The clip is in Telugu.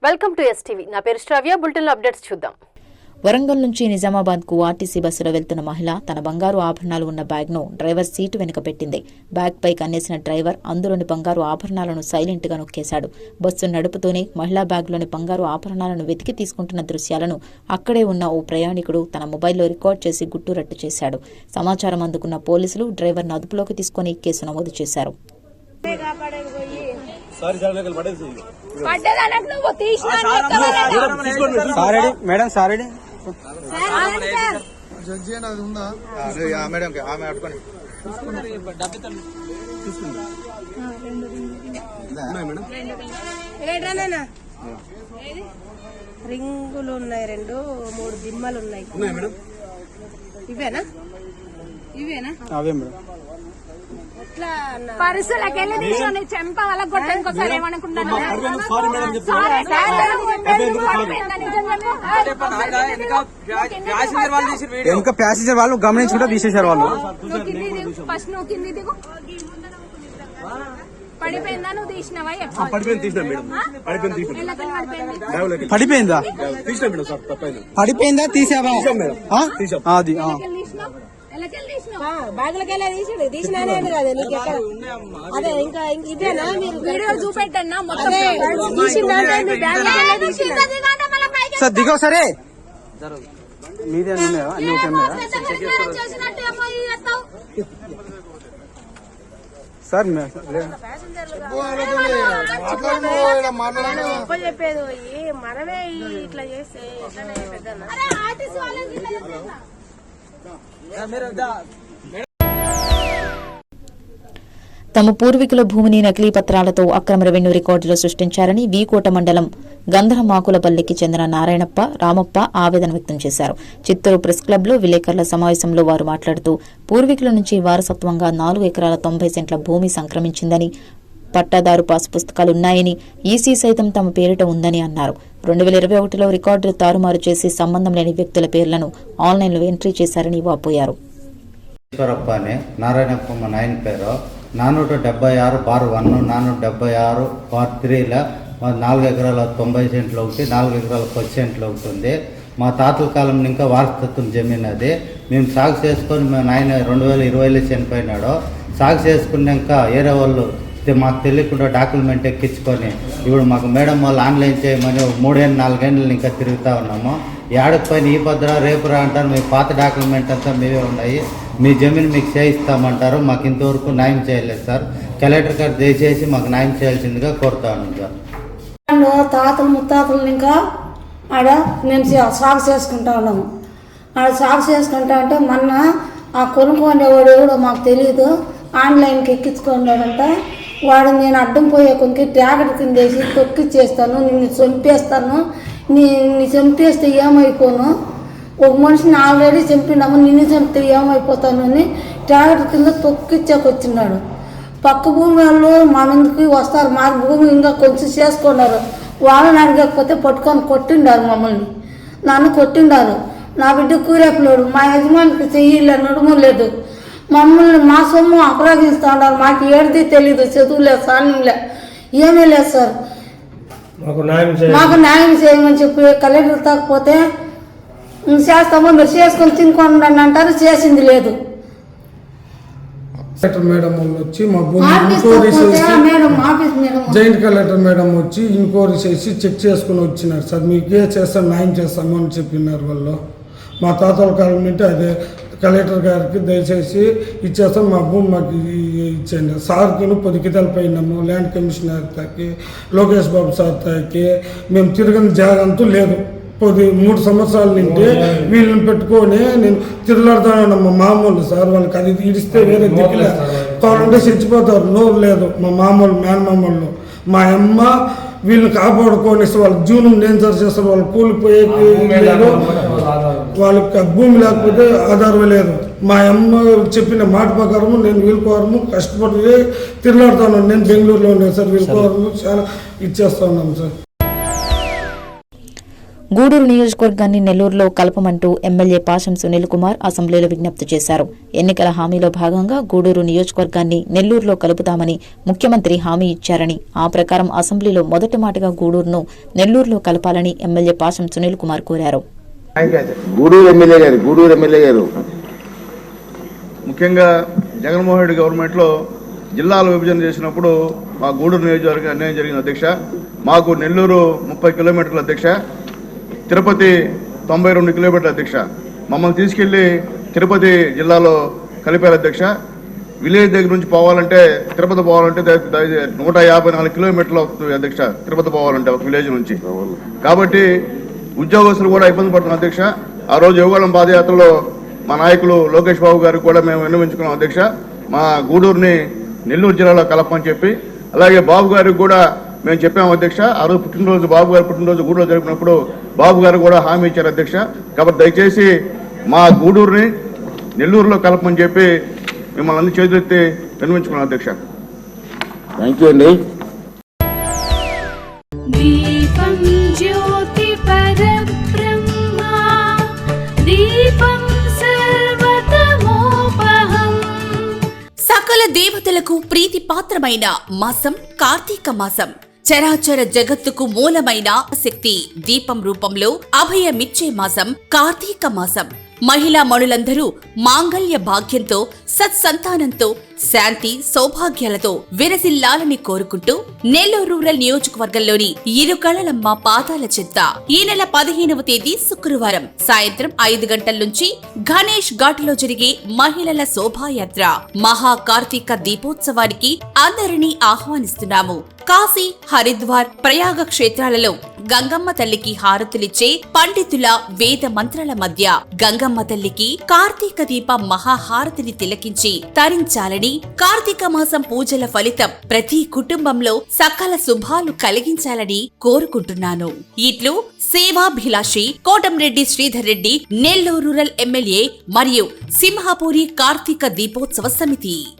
Welcome to STV. నా పేరు శ్రావ్య. బులెటిన్ అప్డేట్స్ చూద్దాం. వరంగల్ నుంచి నిజామాబాద్కు ఆర్టీసీ బస్సులో వెళ్తున్న మహిళ తన బంగారు ఆభరణాలు ఉన్న బ్యాగ్ను డ్రైవర్ సీటు వెనుక పెట్టింది. బ్యాగ్పై కన్నేసిన డ్రైవర్ అందులోని బంగారు ఆభరణాలను సైలెంట్గా నొక్కేశాడు. బస్సు నడుపుతూనే మహిళా బ్యాగ్లోని బంగారు ఆభరణాలను వెతికి తీసుకుంటున్న దృశ్యాలను అక్కడే ఉన్న ఓ ప్రయాణికుడు తన మొబైల్లో రికార్డ్ చేసి గుట్టురట్టు చేశాడు. సమాచారం అందుకున్న పోలీసులు డ్రైవర్ను అదుపులోకి తీసుకుని కేసు నమోదు చేశారు. రింగులు ఉన్నాయి, 2-3 దిమ్మలు ఉన్నాయి. ఇవేనా? అవే మేడం. పరుసులకి వెళ్ళి తీసుకొని చెంప వాళ్ళ గొట్టంకోసారి ఏమనుకున్నాను. ఇంకా ప్యాసింజర్ వాళ్ళు గమనించుకుంటే తీసేశారు వాళ్ళు. ఫస్ట్ నువ్వు కింది దిగు. పడిపోయిందా? నువ్వు తీసినవా? పడిపోయిందా? పడిపోయిందా? తీసావా? అది బ్యాగులకెళ్ళి తీసినానే కదా నీకు ఎక్కడ? అదే ఇంకా ఇదేనా? మీరు వీడియో చూపెట్టన్నా సార్ దిగో. సరే మీదే సార్ చెప్పేది మనమే ఇట్లా చేస్తే తమ పూర్వీకుల భూమిని నకిలీ పత్రాలతో అక్రమ రెవెన్యూ రికార్డులు సృష్టించారని వీకోట మండలం గంధరమాకులపల్లికి చెందిన నారాయణప్ప, రామప్ప ఆవేదన వ్యక్తం చేశారు. చిత్తూరు ప్రెస్ క్లబ్లో విలేకరుల సమావేశంలో వారు మాట్లాడుతూ పూర్వీకుల నుంచి వారసత్వంగా 4 ఎకరాల 90 సెంట్ల భూమి సంక్రమించిందని, పట్టాదారు పాస్ పుస్తకాలున్నాయని, ఈసీ సైతం తమ పేరిట ఉందని అన్నారు. 2021లో రికార్డులు తారుమారు చేసి సంబంధం లేని వ్యక్తుల పేర్లను ఆన్లైన్లో ఎంట్రీ చేశారని వాపోయారు. నారాయణప్ప మా నాయన పేరు 476/1, 476/3లో 4 ఎకరాల 90 సెంట్లు ఒకటి, 4 ఎకరాల 10 సెంట్లు ఒకటి ఉంది. మా తాతల కాలం ఇంకా వారసత్వం జమీన్ అది. మేము సాగు చేసుకొని మా నాయన 2020లో చనిపోయినాడు. సాగు చేసుకున్నాక వేరే వాళ్ళు మాకు తెలియకుండా డాక్యుమెంట్ ఎక్కించుకొని ఇప్పుడు మాకు మేడం వాళ్ళు ఆన్లైన్ చేయమని 3-4 గంటలు ఇంకా తిరుగుతూ ఉన్నాము. ఏడకు పైన ఈ భద్ర రేపు రా అంటారు. మీ పాత డాక్యుమెంట్ అంతా మీవే ఉన్నాయి, మీ జమీన్ మీకు చేయిస్తామంటారు. మాకు ఇంతవరకు న్యాయం చేయలేదు సార్. కలెక్టర్ గారు దయచేసి మాకు న్యాయం చేయాల్సిందిగా కోరుతా ఉన్నాం సార్. తాతలు ముత్తాతలు ఇంకా ఆడ మేము సాగు చేసుకుంటా ఉన్నాము. ఆడ సాగు చేసుకుంటా అంటే మొన్న ఆ కొనుక్కునేవాడు ఎవడో మాకు తెలియదు, ఆన్లైన్కి ఎక్కించుకున్నాడంట. వాడు నేను అడ్డం పోయే కొనికి ట్యాగర్ కింద వేసి తొక్కిచ్చేస్తాను, నిన్ను చంపేస్తాను, నీ చంపేస్తే ఏమైపోను, ఒక మనిషిని ఆల్రెడీ చంపినాము, నిన్ను చంపితే ఏమైపోతాను అని ట్యాగర్ కింద తొక్కిచ్చాకొచ్చినాడు. పక్క భూమి వాళ్ళు మా ముందుకి వస్తారు, మా భూమి ఇంకా కొంచెం చేసుకున్నారు. వాళ్ళని అడగకపోతే పట్టుకొని కొట్టిండారు మమ్మల్ని, నన్ను కొట్టిండారు. నా బిడ్డ కూరేపలేడు, మా యజమానికి చెయ్యిలే, నడుము లేదు. మమ్మల్ని మా సొమ్ము అపరాగిస్తూ ఉన్నారు. మాకు ఏడిది తెలీదు, చదువులేదు, సాన్యంలే, ఏమీ లేదు సార్. మాకు న్యాయం చేయమని చెప్పి కలెక్టర్ తాకపోతే చేస్తాము, మీరు చేసుకొని తినుకోండి అంటారు. చేసింది లేదు. కలెక్టర్ మేడం వాళ్ళు వచ్చి మా భూమి ఇంక్వైరీ చేసి, జాయింట్ కలెక్టర్ మేడం వచ్చి ఇంక్వైరీ చేసి చెక్ చేసుకుని వచ్చినారు సార్. మీకు ఏ చేస్తాం న్యాయం చేస్తాము అని చెప్పినారు వాళ్ళు. మా తాతల కాలం నుండి అదే కలెక్టర్ గారికి దయచేసి ఇచ్చేస్తాం, మా భూమి మాకు ఇచ్చేయండి. సార్కి 10 కితాలు పోయినాము, ల్యాండ్ కమిషనర్కి, లోకేష్ బాబు సార్కి. మేము తిరగని జాగంతూ లేదు. 3 సంవత్సరాల నుండి వీళ్ళని పెట్టుకొని నేను తిరగలాడుతాను. మా మామూలు సార్ వాళ్ళకి అది ఇడిస్తే వేరే దిక్కులే కావాలంటే చచ్చిపోతారు, నోరు లేదు. మా మామూలు మేనమామూలు మా అమ్మ వీళ్ళని కాపాడుకొని వాళ్ళకి జీవనం డేంజర్ చేస్తారు. వాళ్ళు కూలిపోయే లేదు, వాళ్ళకి భూమి లేకపోతే ఆధారం లేదు. మా అమ్మ చెప్పిన మాట ప్రకారము నేను వీళ్ళకోరము కష్టపడి తిరగలాడుతాను. నేను బెంగళూరులో ఉన్నాను సార్. వీళ్ళకోరము చాలా ఇచ్చేస్తా ఉన్నాను సార్. గూడూరు నియోజకవర్గాన్ని నెల్లూరులో కలపమంటూ ఎమ్మెల్యే పాషం సునీల్ కుమార్ అసెంబ్లీలో విజ్ఞప్తి చేశారు. ఎన్నికల హామీలో భాగంగా గూడూరు నియోజకవర్గాన్ని నెల్లూరులో కలుపుతామని ముఖ్యమంత్రి హామీ ఇచ్చారని, ఆ ప్రకారం అసెంబ్లీలో మొదటి మాటగా గూడూరును నెల్లూరులో కలపాలని ఎమ్మెల్యే పాషం సునీల్ కుమార్ కోరారు. గూడూరు ఎమ్మెల్యే గారు ముఖ్యంగా జగన్మోహన్ రెడ్డి గవర్నమెంట్లో జిల్లాల విభజన చేసినప్పుడు మా గూడూరు నియోజకవర్గం అన్యాయం జరిగింది అధ్యక్ష. మాకు నెల్లూరు 30 కిలోమీటర్ల అధ్యక్ష, తిరుపతి 92 కిలోమీటర్ల అధ్యక్ష. మమ్మల్ని తీసుకెళ్లి తిరుపతి జిల్లాలో కలిపారు అధ్యక్ష. విలేజ్ దగ్గర నుంచి పోవాలంటే, తిరుపతి పోవాలంటే 154 కిలోమీటర్లు అవుతుంది అధ్యక్ష, తిరుపతి పోవాలంటే ఒక విలేజ్ నుంచి. కాబట్టి ఉద్యోగస్తులు కూడా ఇబ్బంది పడుతున్నారు అధ్యక్ష. ఆ రోజు యువగళం పాదయాత్రలో మా నాయకులు లోకేష్ బాబు గారికి కూడా మేము విన్నవించుకున్నాం అధ్యక్ష, మా గూడూరుని నెల్లూరు జిల్లాలో కలపని చెప్పి. అలాగే బాబు గారికి కూడా మేము చెప్పాము అధ్యక్ష. ఆ రోజు పుట్టినరోజు, బాబు గారు పుట్టినరోజు గూడూరులో జరిపినప్పుడు బాబు గారు కూడా హామీ ఇచ్చారు అధ్యక్ష. కాబట్టి దయచేసి మా గూడూరుని నెల్లూరులో కలపమని చెప్పి మిమ్మల్ని అన్ని చేతులెత్తి విన్నవించుకున్నాం అధ్యక్ష. థ్యాంక్ యూ అండి. దీపం జ్యోతి పరబ్రహ్మ దీపం సర్వతమోపహం. సకల దేవతలకు ప్రీతి పాత్రమైన మాసం కార్తీక మాసం. చరాచర జగత్తుకు మూలమైన శక్తి దీపం రూపంలో అభయమిచ్చే మాసం కార్తీక మాసం. మహిళా మణులందరూ మాంగళ్య భాగ్యంతో, సత్సంతానంతో, శాంతి సౌభాగ్యాలతో విరసిల్లాలని కోరుకుంటూ నెల్లూరు రూరల్ నియోజకవర్గంలోని ఇరుకళలమ్మ పాదాల చెంత ఈ నెల 15వ తేదీ శుక్రవారం సాయంత్రం 5 గంటల నుంచి గణేష్ ఘాట్లో జరిగే మహిళల శోభాయాత్ర మహా కార్తీక దీపోత్సవానికి అందరినీ ఆహ్వానిస్తున్నాము. కాశీ, హరిద్వార్, ప్రయాగ క్షేత్రాలలో గంగమ్మ తల్లికి హారతులిచ్చే పండితుల వేద మంత్రాల మధ్య గంగమ్మ తల్లికి కార్తీక దీప మహాహారతిని తిలకించి తరించాలని, కార్తీక మాసం పూజల ఫలితం ప్రతి కుటుంబంలో సకల శుభాలు కలిగించాలని కోరుకుంటున్నాను. ఇట్లు సేవాభిలాషి కోటంరెడ్డి శ్రీధర్ రెడ్డి, నెల్లూరు రూరల్ ఎమ్మెల్యే మరియు సింహాపూరి కార్తీక దీపోత్సవ సమితి.